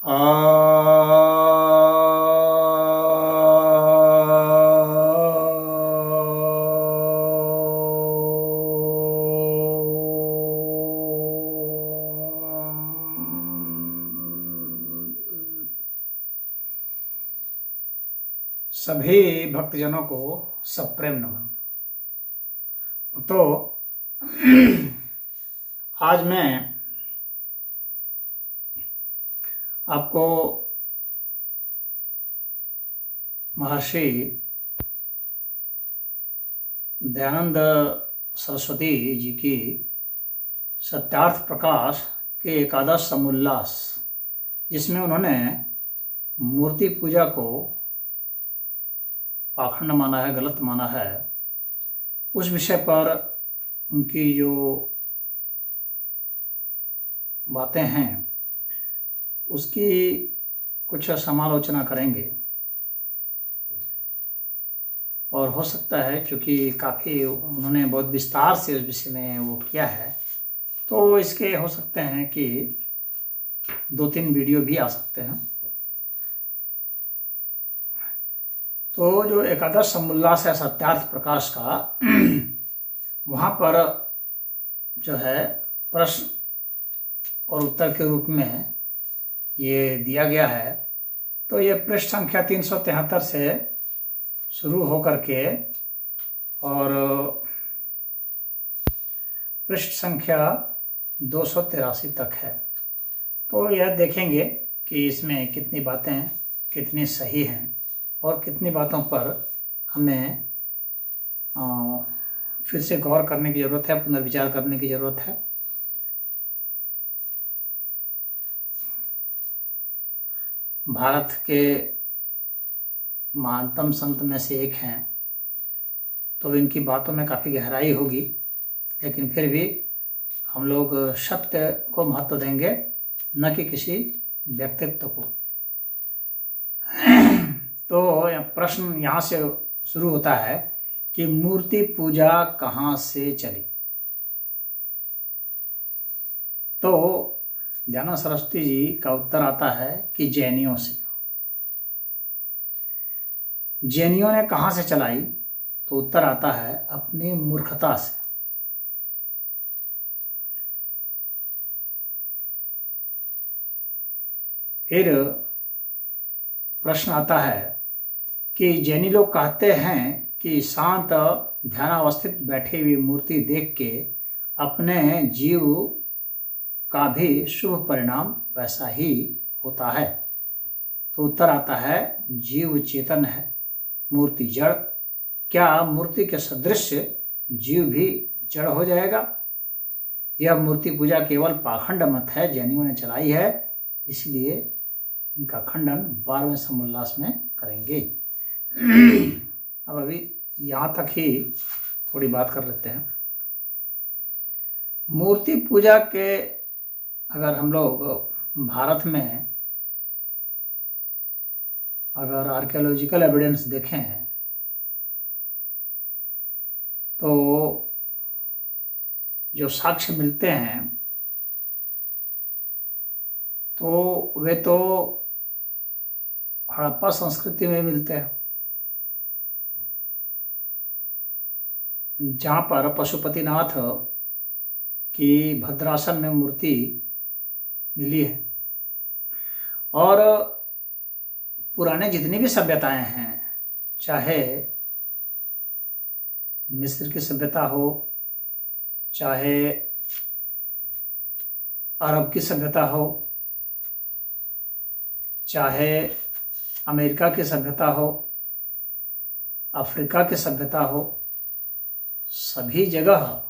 सभी भक्तजनों को सप्रेम नमन। तो आज मैं आपको महर्षि दयानंद सरस्वती जी की सत्यार्थ प्रकाश के एकादश समुल्लास, जिसमें उन्होंने मूर्ति पूजा को पाखंड माना है, गलत माना है, उस विषय पर उनकी जो बातें हैं उसकी कुछ समालोचना करेंगे। और हो सकता है, क्योंकि काफ़ी उन्होंने बहुत विस्तार से उस विषय में वो किया है, तो इसके हो सकते हैं कि 2-3 वीडियो भी आ सकते हैं। तो जो एकादश समुल्लास है सत्यार्थ प्रकाश का, वहाँ पर जो है प्रश्न और उत्तर के रूप में ये दिया गया है। तो ये पृष्ठ संख्या 373 से शुरू होकर के और पृष्ठ संख्या 283 तक है। तो यह देखेंगे कि इसमें कितनी बातें कितनी सही हैं और कितनी बातों पर हमें फिर से गौर करने की ज़रूरत है, पुनर्विचार करने की ज़रूरत है। भारत के महानतम संत में से एक हैं, तो इनकी बातों में काफ़ी गहराई होगी, लेकिन फिर भी हम लोग सत्य को महत्व देंगे, न कि किसी व्यक्तित्व को। तो प्रश्न यहाँ से शुरू होता है कि मूर्ति पूजा कहाँ से चली। तो दयानंद सरस्वती जी का उत्तर आता है कि जैनियों से। जैनियों ने कहाँ से चलाई, तो उत्तर आता है अपनी मूर्खता से। फिर प्रश्न आता है कि जैनी लोग कहते हैं कि शांत ध्यानावस्थित बैठी हुई मूर्ति देख के अपने जीव का भी शुभ परिणाम वैसा ही होता है। तो उत्तर आता है जीव चेतन है, मूर्ति जड़। क्या मूर्ति के सदृश जीव भी जड़ हो जाएगा? यह मूर्ति पूजा केवल पाखंड मत है, जैनियों ने चलाई है, इसलिए इनका खंडन 12वें समुल्लास में करेंगे। अब अभी यहाँ तक ही थोड़ी बात कर लेते हैं। मूर्ति पूजा के अगर हम लोग भारत में अगर आर्कियोलॉजिकल एविडेंस देखें तो जो साक्ष्य मिलते हैं तो वे तो हड़प्पा संस्कृति में मिलते हैं, जहाँ पर पशुपतिनाथ की भद्रासन में मूर्ति मिली है। और पुराने जितनी भी सभ्यताएं हैं, चाहे मिस्र की सभ्यता हो, चाहे अरब की सभ्यता हो, चाहे अमेरिका की सभ्यता हो, अफ्रीका की सभ्यता हो, सभी जगह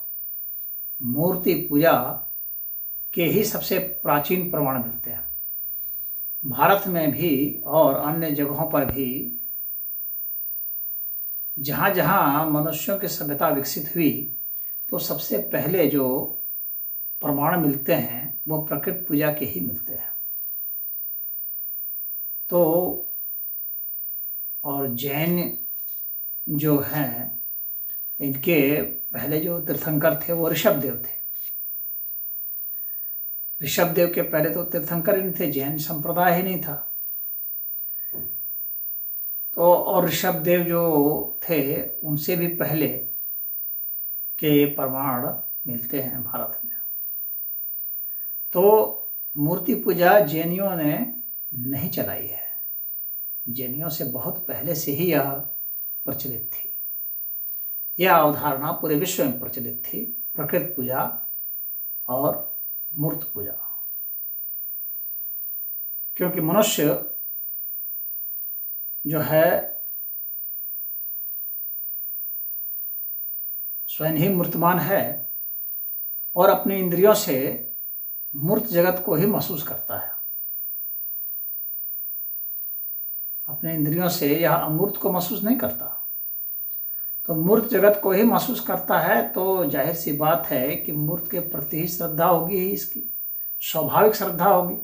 मूर्ति पूजा के ही सबसे प्राचीन प्रमाण मिलते हैं। भारत में भी और अन्य जगहों पर भी जहाँ जहाँ मनुष्यों की सभ्यता विकसित हुई, तो सबसे पहले जो प्रमाण मिलते हैं वो प्रकृति पूजा के ही मिलते हैं। तो और जैन जो हैं, इनके पहले जो तीर्थंकर थे वो ऋषभ देव थे। ऋषभ देव के पहले तो तीर्थंकर ही नहीं थे, जैन संप्रदाय ही नहीं था। तो और ऋषभ देव जो थे उनसे भी पहले के प्रमाण मिलते हैं भारत में। तो मूर्ति पूजा जैनियों ने नहीं चलाई है, जैनियों से बहुत पहले से ही यह प्रचलित थी। यह अवधारणा पूरे विश्व में प्रचलित थी, प्रकृति पूजा और मूर्त पूजा। क्योंकि मनुष्य जो है स्वयं ही मूर्तमान है और अपनी इंद्रियों से मूर्त जगत को ही महसूस करता है। अपने इंद्रियों से यह अमूर्त को महसूस नहीं करता, तो मूर्त जगत को ही महसूस करता है। तो जाहिर सी बात है कि मूर्त के प्रति ही श्रद्धा होगी ही, इसकी स्वाभाविक श्रद्धा होगी।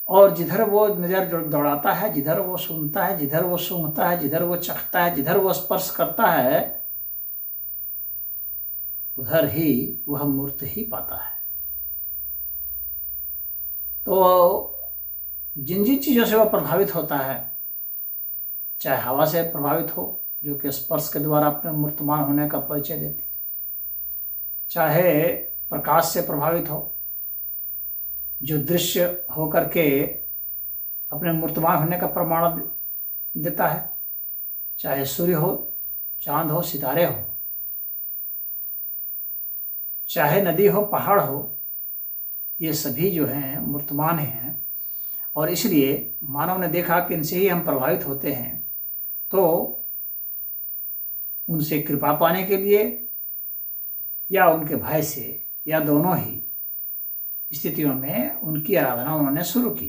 और जिधर वो नजर दौड़ाता है, जिधर वो सुनता है, जिधर वो सूंघता है, जिधर वो चखता है, जिधर वो स्पर्श करता है, उधर ही वह मूर्त ही पाता है। तो जिन जिन चीजों से वह प्रभावित होता है, चाहे हवा से प्रभावित हो जो कि स्पर्श के द्वारा अपने मूर्तमान होने का परिचय देती है, चाहे प्रकाश से प्रभावित हो जो दृश्य होकर के अपने मूर्तमान होने का प्रमाण देता है, चाहे सूर्य हो, चांद हो, सितारे हो, चाहे नदी हो, पहाड़ हो, ये सभी जो हैं मूर्तमान हैं। और इसलिए मानव ने देखा कि इनसे ही हम प्रभावित होते हैं, तो उनसे कृपा पाने के लिए या उनके भय से या दोनों ही स्थितियों में उनकी आराधना उन्होंने शुरू की।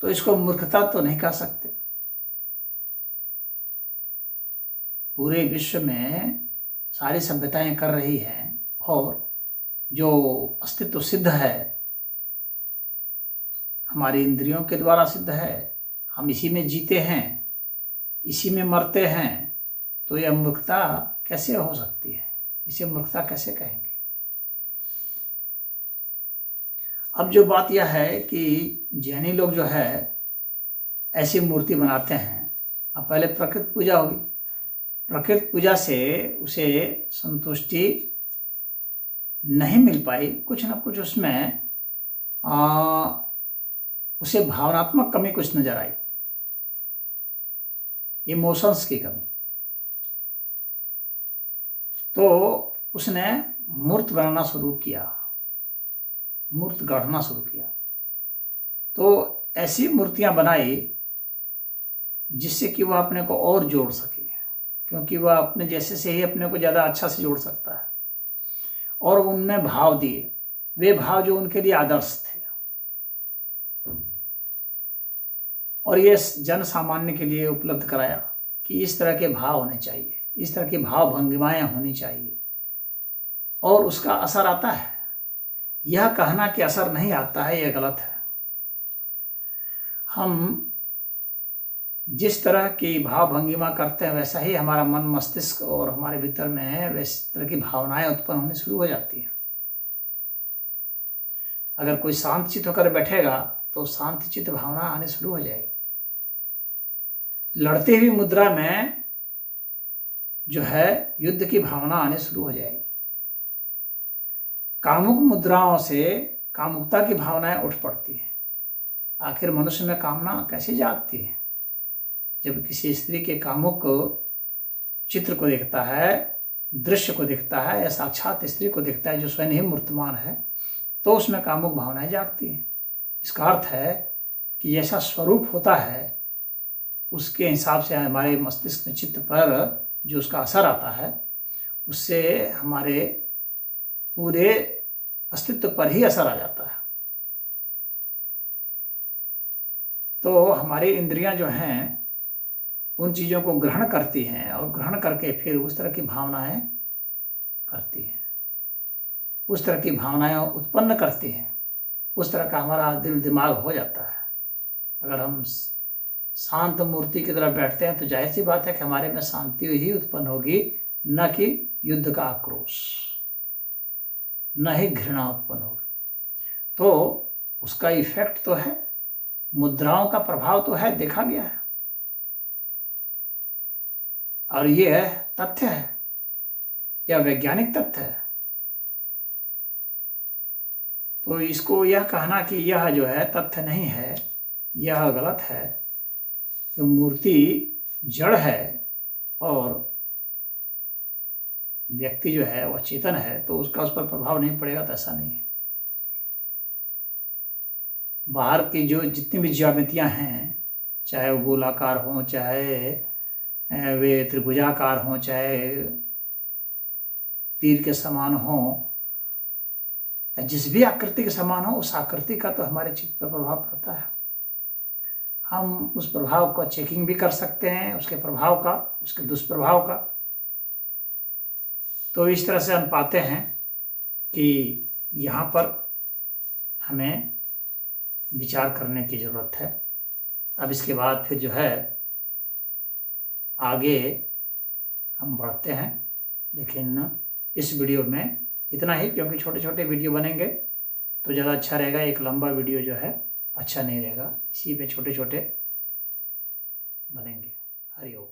तो इसको मूर्खता तो नहीं कह सकते। पूरे विश्व में सारी सभ्यताएं कर रही हैं और जो अस्तित्व सिद्ध है हमारी इंद्रियों के द्वारा सिद्ध है, हम इसी में जीते हैं, इसी में मरते हैं, तो यह मूर्खता कैसे हो सकती है? इसे मूर्खता कैसे कहेंगे? अब जो बात यह है कि जैनी लोग जो है ऐसी मूर्ति बनाते हैं। अब पहले प्रकृति पूजा होगी, प्रकृति पूजा से उसे संतुष्टि नहीं मिल पाई, कुछ ना कुछ उसमें उसे भावनात्मक कमी कुछ नजर आई, इमोशंस की कमी। तो उसने मूर्त बनाना शुरू किया, मूर्त गढ़ना शुरू किया। तो ऐसी मूर्तियां बनाई जिससे कि वह अपने को और जोड़ सके, क्योंकि वह अपने जैसे से ही अपने को ज़्यादा अच्छा से जोड़ सकता है। और उनमें भाव दिए, वे भाव जो उनके लिए आदर्श थे। और ये जन सामान्य के लिए उपलब्ध कराया कि इस तरह के भाव होने चाहिए, इस तरह की भाव भंगिमाएं होनी चाहिए, और उसका असर आता है। यह कहना कि असर नहीं आता है, यह गलत है। हम जिस तरह की भाव भंगिमा करते हैं वैसा ही हमारा मन मस्तिष्क और हमारे भीतर में है, वैसी तरह की भावनाएं उत्पन्न होनी शुरू हो जाती हैं। अगर कोई शांत चित्त होकर बैठेगा तो शांत चित्त भावना आने शुरू हो जाएगी। लड़ते हुई मुद्रा में जो है युद्ध की भावना आने शुरू हो जाएगी। कामुक मुद्राओं से कामुकता की भावनाएं उठ पड़ती हैं। आखिर मनुष्य में कामना कैसे जागती है? जब किसी स्त्री के कामुक चित्र को देखता है, दृश्य को देखता है, या साक्षात स्त्री को देखता है जो स्वयं ही मूर्तमान है, तो उसमें कामुक भावनाएं जागती हैं। इसका अर्थ है कि जैसा स्वरूप होता है उसके हिसाब से हमारे मस्तिष्क में चित्त पर जो उसका असर आता है, उससे हमारे पूरे अस्तित्व पर ही असर आ जाता है। तो हमारी इंद्रियां जो हैं उन चीज़ों को ग्रहण करती हैं और ग्रहण करके फिर उस तरह की भावनाएं करती हैं, उस तरह की भावनाएं उत्पन्न करती हैं, उस तरह का हमारा दिल दिमाग हो जाता है। अगर हम शांत मूर्ति की तरफ बैठते हैं तो जाहिर सी बात है कि हमारे में शांति ही उत्पन्न होगी, न कि युद्ध का आक्रोश, न ही घृणा उत्पन्न होगी। तो उसका इफेक्ट तो है, मुद्राओं का प्रभाव तो है, देखा गया है, और ये तथ्य है, यह वैज्ञानिक तथ्य है। तो इसको यह कहना कि यह जो है तथ्य नहीं है, यह गलत है। जो मूर्ति जड़ है और व्यक्ति जो है वह चेतन है, तो उसका उस पर प्रभाव नहीं पड़ेगा, तो ऐसा नहीं है। बाहर की जो जितनी भी ज्यामितियां हैं, चाहे वो गोलाकार हों, चाहे वे त्रिभुजाकार हों, चाहे तीर के समान हों, या जिस भी आकृति के समान हो, उस आकृति का तो हमारे चित्त पर प्रभाव पड़ता है। हम उस प्रभाव का चेकिंग भी कर सकते हैं, उसके प्रभाव का, उसके दुष्प्रभाव का। तो इस तरह से हम पाते हैं कि यहाँ पर हमें विचार करने की जरूरत है। अब इसके बाद फिर जो है आगे हम बढ़ते हैं, लेकिन इस वीडियो में इतना ही, क्योंकि छोटे छोटे वीडियो बनेंगे तो ज़्यादा अच्छा रहेगा। एक लंबा वीडियो जो है अच्छा नहीं रहेगा, इसी पे छोटे छोटे बनेंगे। हरि ओम।